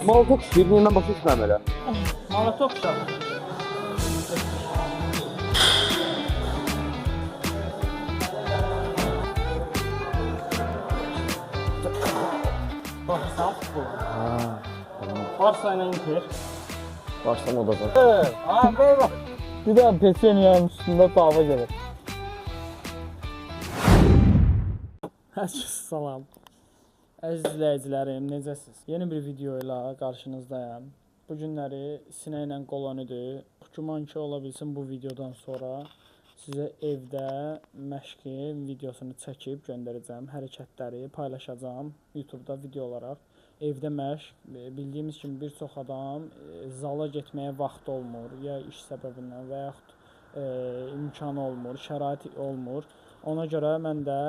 Molotof işləyir, niyə mən başa düşməm elə? Molotof da. Baxırsan futbol. Barsa ilə Inter. Başdan o da zaten. Evet. Böyle. Bir daha Peçenye'nin üstünde dava gelir. Herkese salam. Əziz izləyicilərim, necəsiz? Yeni bir video ilə qarşınızdayım. Bu günləri sinə ilə qol önüdür. Güman ki, ola bilsin bu videodan sonra sizə evdə məşqin videosunu çəkib göndərəcəm. Hərəkətləri paylaşacağım YouTube'da video olaraq. Evdə məşq, bildiyimiz kimi bir çox adam zala getməyə vaxt olmur, ya iş səbəbindən və yaxud imkanı olmur, şərait olmur. Ona görə mən də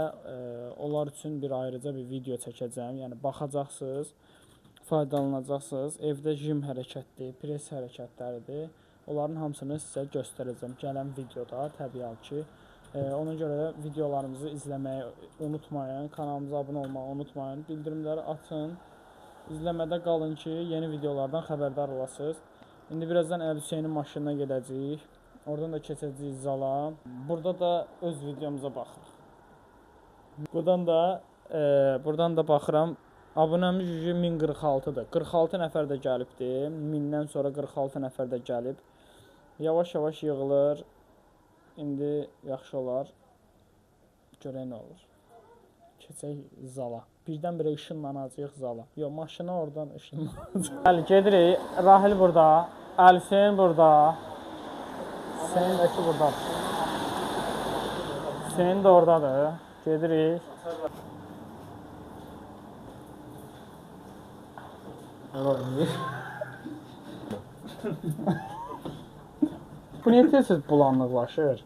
onlar üçün bir ayrıca bir video çəkəcəm. Yəni baxacaqsınız, faydalanacaqsınız. Evdə jim hərəkətdir, pres hərəkətləridir. Onların hamısını sizə göstərəcəm gələn videoda, təbii ki. Ona görə videolarımızı izləməyi unutmayın, kanalımıza abunə olmağı unutmayın, bildirimləri açın. İzləmədə qalın ki, yeni videolardan xəbərdar olasınız. İndi birazdan Əli Hüseynin maşınına gedəcəyik. Oradan da keçəcəyik zala. Burada da öz videomuza baxırıq. Buradan da baxıram. Abunəmiz 1046-dır. 46 nəfər də gəlibdir. 1000-dən sonra 46 nəfər də gəlib. Yavaş-yavaş yığılır. İndi yaxşı olar. Görək nə olur. Keçək zala. Birdən-birə ışınlanacaq zala. Yox, maşına oradan ışınlanacaq. Bəli, gedirik. Rahil burada. Əli Hüseyin burada. Hüseyin də ki buradadır. Hüseyin də oradadır. Gedirik. Bu niyə tez-tez bulanlıqlaşır?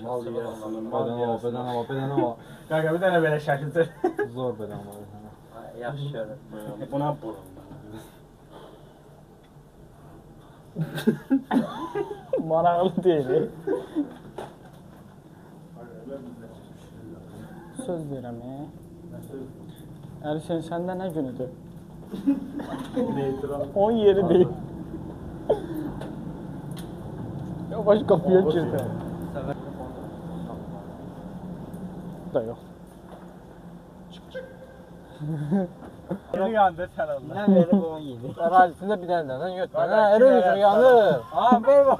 Mal yiyəsin. Bədən o. Qaqa, bir dənə belə şəkildir. Zor bədən var. Yaxşı görür. Buna burun. Maraqlı deyil. Söz deyirəm, Əli Hüseyin, səndə nə günüdür? 10 yeri deyil. Yavaş qapıya girdi. Da yox. Yeni yandı tələndə. Nə verib onu yedi. Ərazisində bir dənə də yox. Ərə yanır. Ha, ver bax.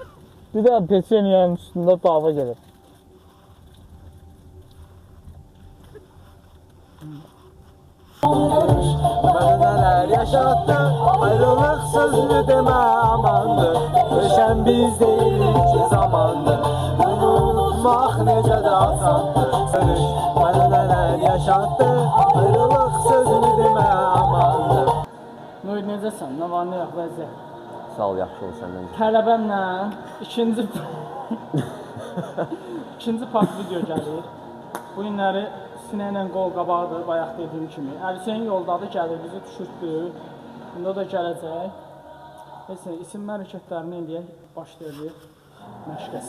Bir də Peçenye'nin üstündə dava gelir. Mənə nələr yaşatdı, ayrılıq sözlü demə amandır. Ölşən biz deyilik ki zamandır, bunu unutmaq necə də asandır. Sönüş, mənə nələr yaşatdı, ayrılıq sözlü demə amandır. Nuri, necəsən? Nə var, nə yox, vəziyyət? Sağ ol, yaxşı ol səndən. Tələbəmlə ikinci part video gəlir. Bu günləri sinə ilə qol qabağıdır, bayaq dediyim kimi. Əli Hüseyin yoldadır, gəlir, bizi düşürtdü. İndi o da gələcək. Neyse, isim hərəkətlərini indiyə başlayacaq. Məşqə,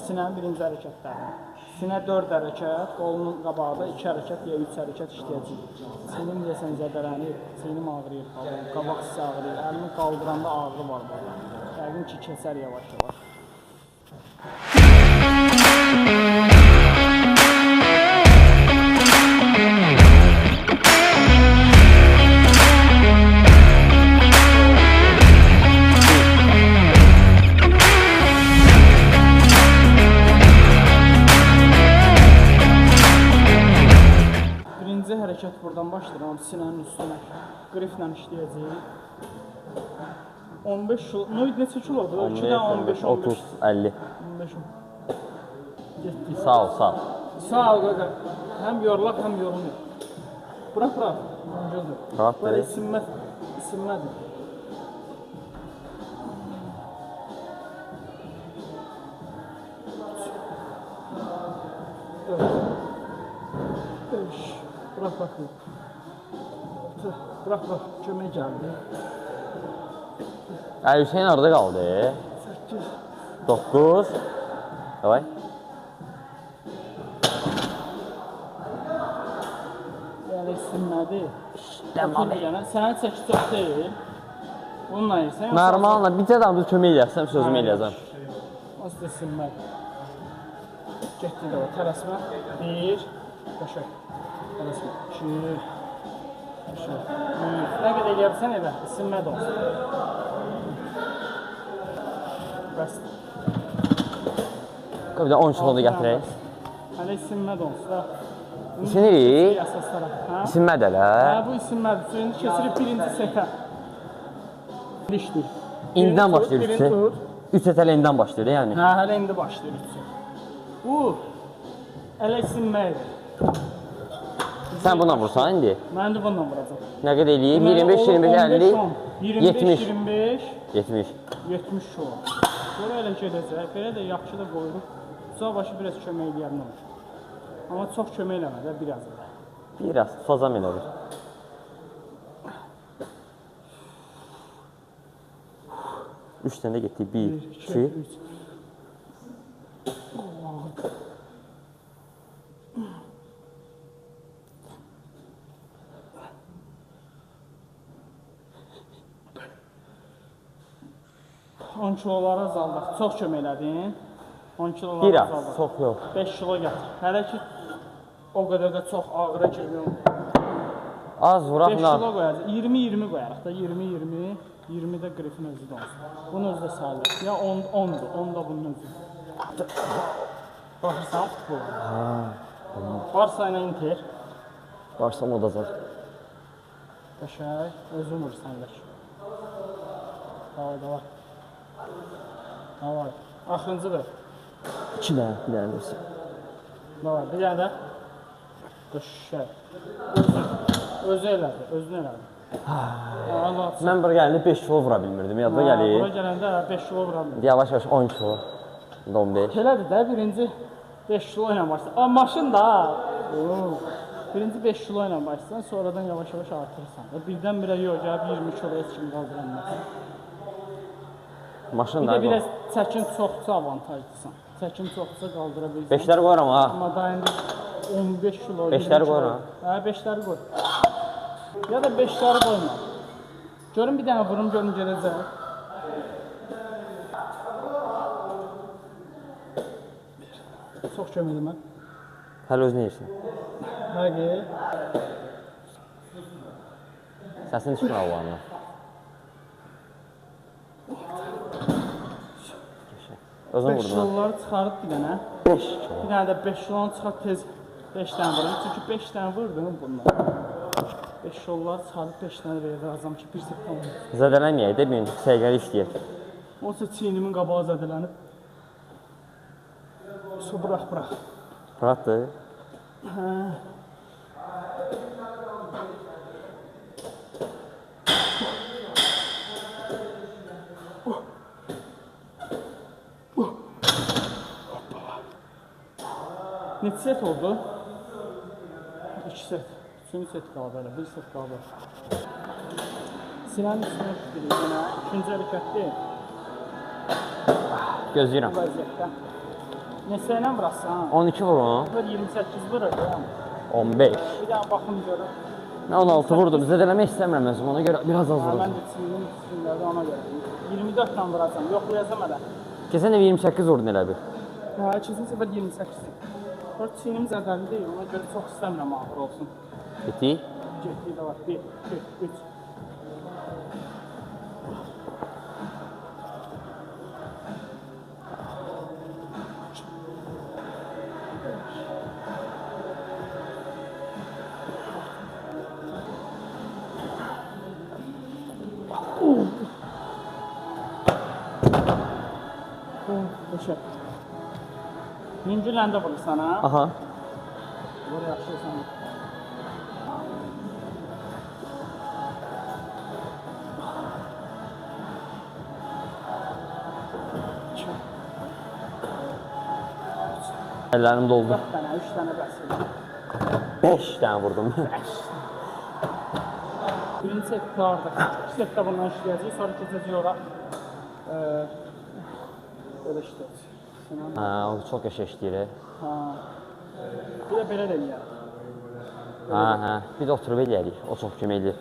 sinənin birinci hərəkətlərini. Sinə 4 hərəkət, qolunun qabağında 2 hərəkət ya 3 hərəkət işləyəcək. Sinim deyəsən zədələnir, sinim ağrıyır, qabaq hissi ağrıyır. Əlimi qaldıranda ağrı var burada. Yəqin ki, keçər yavaş-yavaş. Birinci hərəkət buradan başlayır, sinənin üstünə qriflə işləyəcəyik. 15 kilo, neçə kilodur? 2-dən 15, 30, 50. 15. Sağ ol, sağ ol. Sağ ol qaqa. Həm yorulaq, həm yorulmuyor. Bırak. Rahat Böyle ver. isinmədir. Bırak. Bırak, kömək gəldi. Əli Hüseyin orada qaldı. 8. 9. Davay. sinmədi. Dəmalı. Sənin çəki çox deyil. Bununla yiyirsən. Normalna bircə damcı kömək eləyərsəm sözümü eləyəcəm. Az da sinmədi. Getdi də o, tələsmə. 1, başa. Tələsmə. 2, başa. 3. Nə qədər eləyərsən elə, sinmədi olsun. Bəs. Bir də 10 kilo da gətirək. Hələ sinmədi olsun. İsinirik. İsinmədi hələ. Hə, bu isinmədi. Suyunu keçirib birinci setə. İşdir. İndidən başlayır 3 set. 3 set hələ indidən başlayır, yəni. Hə, hələ indi başlayır 3 set. Bu, hələ isinməkdir. Sən bununla vursan indi? Mən də bununla vuracam. Nə qədər eləyib? 25, 25, 50, 70. 25, 70. 70 şo. Görə elə gedəcək. Belə də yaxşı da qoyuruq. Sağ başı biraz kömək eləyərin olur. Amma çox kömək eləmədə, biraz elə. Biraz, sozam elə olur. Üç tane de getdik. 1, 2, 3. On kiloları azaldıq. Çox kömək elədin. 10 kiloları Biraz, azaldıq. çox yox. 5 kilo gətir. Hələ ki, o qədər də çox ağıra girmiyorum. Az vuraq 5 nə? kilo qoyacaq. 20-20 qoyarıq da. 20-20. 20 də qrifin özü də olsun. Bunun özü də sayılır. Ya 10'dur. 10 da bunun özü. Baxırsan futbola. Barsa ilə Inter. Varsa modacaq. Qəşəng. Özün vursan da. Davay, davay. Davay. Axırıncıdır. 2 dənə, bir dənə versin. Davay, bir dənə də. Qəşəng. Özü elədi, özünü elədi. Mən bura gələndə 5 kilo vura bilmirdim, yadda Bura gəlir. gələndə 5 kilo vuramıyor. Yavaş-yavaş 10 kilo, 15. Elədir də, birinci 5 kilo ilə başlayır. Amma maşın da. Birinci 5 kilo ilə başlayırsan, sonradan yavaş-yavaş artırırsan. Birdən-birə yox, gəlib 20 kilo heç kimi qaldıranmaz. Maşın Bir da də qoy. biraz çəkin çoxsa avantajlısan. Çəkin çoxsa qaldıra bilirsən. 5'ləri qoyuram ha. Amma dayında 15 kilo, 20 Beşləri kilo. qoy ha. Hə, 5'ləri qoy. Ya da 5'ləri qoyma. Görün bir dənə vurum, görün gedəcək. Çox köməkdir mən. Hələ özünü yersin. Həqi. Səsini çıxmır Allah'ına. Özün 5 vurdun ha. kiloları çıxarıb bir dənə. 5 kilo. Bir dənə də 5 kilonu çıxart tez 5 dənə vurum. Çünki 5 dənə vurdum bundan. 5 kiloları çıxarıb 5 dənə verəcəm ki, bir set tamam. Zədələnməyək də bir gün səqiqəli işləyək. Onsa çiynimin qabağı zədələnib. Su bırax. Rahatdır. Hə. Neçə set oldu? 2 set. 3-cü set qaldı hələ, 1 set qaldı. Sinanın üstünə tuturuq yenə. 2-ci hərəkətdir. Gözləyirəm. Bu vəziyyətdə. Neçə ilə vurasın? 12 vurun. 28 vurur ya. 15. Bir dənə baxım görüm. Mən 16 vurdum. Zədələmək istəmirəm özüm. Ona görə biraz az Mən vurdum. də çiyinin üstündədir ona görə. 24 ilə vuracam. Yoxlayacam hələ. Keçən də 28 vurdun elə bir. Hə, kesin səfər 28. Orada çiynim zədəli deyil. Ona görə çox istəmirəm ağır olsun. Bitti. Getdik də var. 1, 2, 3. Beşə. Yüngülləndə vurursan ha? Aha. Vur yaxşı olsan. Əllərim doldu. 4 dənə, 3 dənə bəs. 5 dənə vurdum. Birinci set qurtardı. 2 set də bundan işləyəcək, sonra keçəcək ora. Belə işləyəcək. Hə, o çox qəşəng işləyir. Ha. Bir də belə də eləyər. Hə. Bir də oturub eləyərik. O çox kömək eləyir.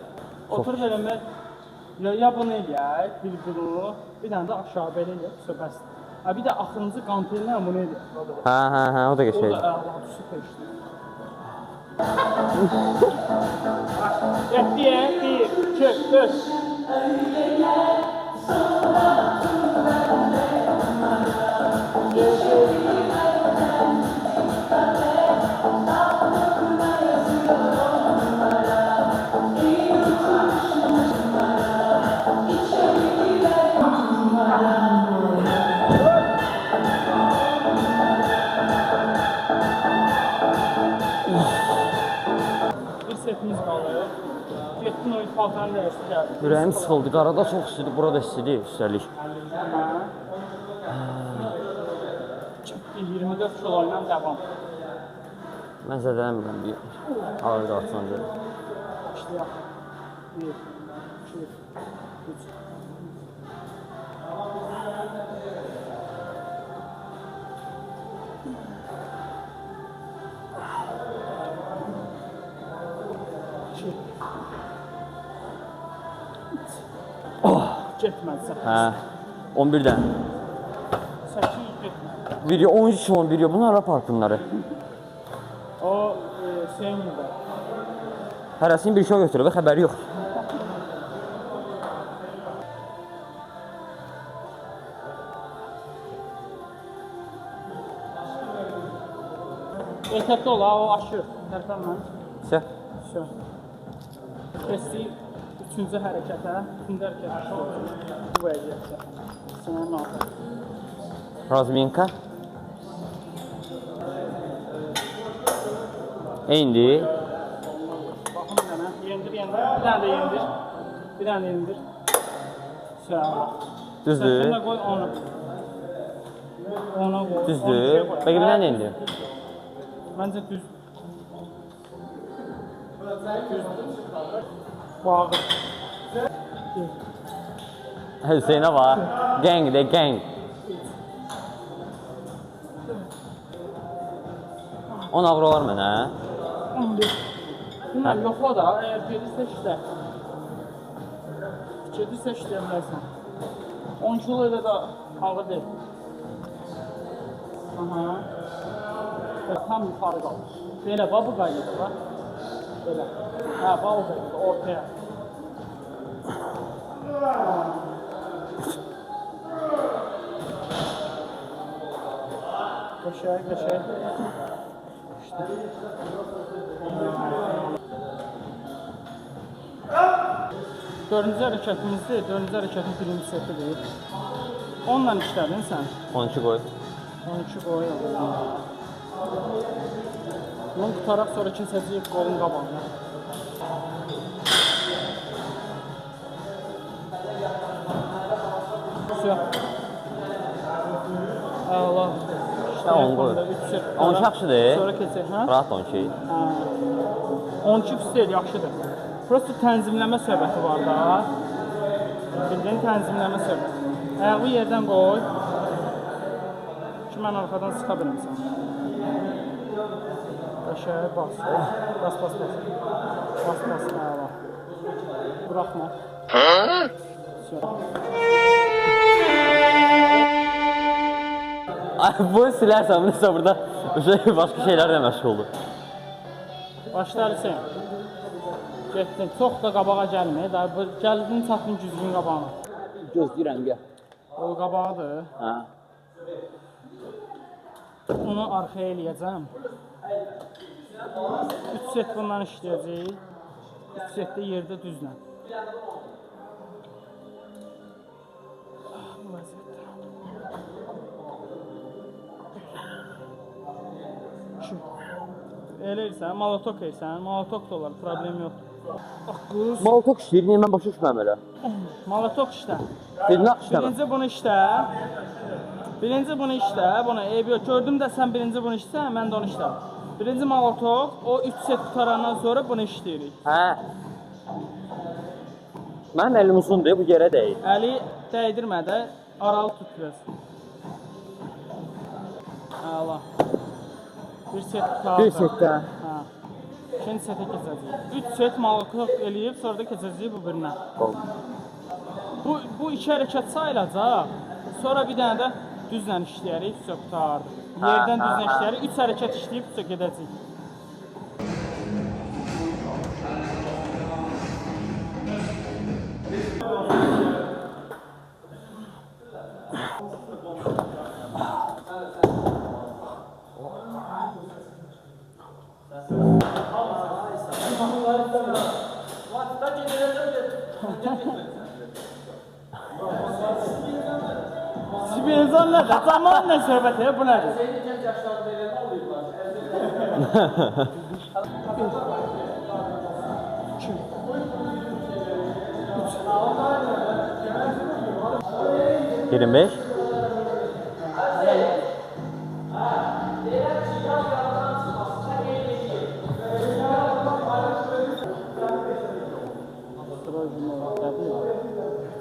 Oturub eləmək, ya bunu eləyək, bir bunu, bir dənə də aşağı belə eləyək, söhbəst. Bir də axırıncı qantellə bunu eləyək. Hə, o da O qəşəngdir. da əla, süper işdir. Getdi, 1, 2, 3. Bir setimiz qalır. Getdin o paltarın dərsi gəldi. Ürəyim sıxıldı. Qarada çox istidir, burada istidir üstəlik. 24 kiloyla devam. Mən zədələnmirəm bir ağır qalsın görə. İşte 1, 2, 3. Getmədi sən. Hə. 11-dən. 800 getmədi. Video 13 11 bunlar parkınları. O senin gibi. Hərəsini bir şey götürüb və xəbəri yox. Ehtiyatlı ol ha, o aşır. Tərpənmə. Sə. Şu. Keçdik üçüncü hərəkətə. Üçüncü hərəkətə. Bu vəziyyətdə. Sınavın altı. Razminka. İndi Baxın bir dənə. Yendir, yendir. Bir dənə də yendir. Bir dənə də yendir. Sağ. düzdür. Səsində qoy onu. Ona qoy. Düzdür. Bəlkə bir dənə indi. Məncə düz. Bağır. Hüseynə var. Gang de gang. 10 avro var mənə. 11. Bunlar yoxla da, əgər gedirsə işlə. Gedirsə işləyə bilərsən. 10 kilo ilə də ağır deyil. Aha. Tam yuxarı qalır. Belə, bax bu qaydada, bax. Belə. Hə, bax o qaydada, ortaya. Qəşəng, qəşəng. İşte. Dördüncü hərəkətimizdir. Dördüncü hərəkətin birinci setidir. Onunla işlədin sən. 12 qoy. 12 qoy. Bunu tutaraq sonra keçəcəyik qolun qabağına. Güzel. Allah. Hə, 10 qoy. 12 yaxşıdır. Sonra keçək, hə? Rahat 12. 12 pis deyil, yaxşıdır. Prosta tənzimləmə söhbəti var da. Bildiyin tənzimləmə söhbəti. Ayağı yerdən qoy. Ki, mən arxadan sıxa bilim sən. Qəşəng bas. Bas, bas, bas. Bas, bas, ayağa. Bıraxma. Ay, bu silərsən, bunsa burada başqa şeylərlə məşğuldur. Başlar sən. Getdin, çox da qabağa gəlmə. Gəldin, çatdın güzgün qabağına. Gözləyirəm, gəl. O qabağıdır. Hə. Onu arxaya eləyəcəm. 3 set bundan işləyəcəyik. 3 set də yerdə düzlə. Bu vəziyyətdə. 2. Elə eləyirsən, malotok eləyirsən. Malotok da olar, problem yoxdur. Bax, quz. Malotok işləyir, niyə mən başa düşməm elə? Malotok işlə. Birinə işləmə. Birinci bunu işlə. Birinci bunu işlə. Bunu eybi yox. Gördüm də sən birinci bunu işlə, mən də onu işləm. Birinci malotok, o 3 set qutarandan sonra bunu işləyirik. Hə. Mənim əlim uzundur, bu yerə deyil. Əli dəydirmə də, aralı tut biraz. Əla. Bir set qutardı. Bir setdə. Hə. İkinci setə keçəcəyik. 3 set malakot eləyib, sonra da keçəcəyik bu birinə. Bu iki hərəkət sayılacaq. Sonra bir dənə də düzlə işləyərik, üstə qurtardıq. Yerdən düzlə işləyərik, 3 hərəkət işləyib üstə gedəcəyik. Sibelzan nədir? Zaman nə söhbət ya, bu nədir? Yirmi beş.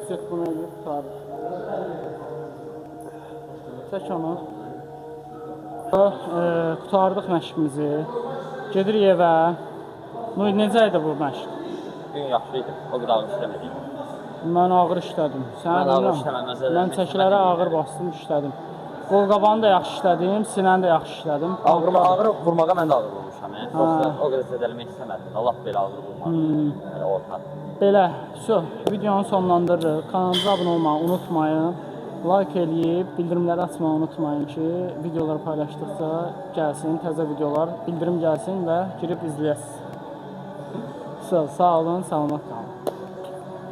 Set bunu eləyib, tutarıq. Çək onu. Qutardıq məşqimizi. Gedirik evə. Necə idi bu məşq? Gün yaxşı idi. O qədər ağır işləmədik. Mən ağır işlədim. Mən ağır işləmədim. Mən çəkilərə ağır bastım, işlədim. Qolqabanı da yaxşı işlədim, sinəni də yaxşı işlədim. Ağır vurmağa mən də ağır vurmuşam. O qədər zədələmək istəmədim. Allah belə ağır vurmadı. Elə orta. Belə, videonun sonlandırırıq. Kanalımıza abunə olmağı unutmayın. Like eləyib, bildirimləri açmağı unutmayın ki, videoları paylaşdıqca gəlsin, təzə videolar, bildirim gəlsin və girib izləyəsiniz. Sağ olun, salamat qalın.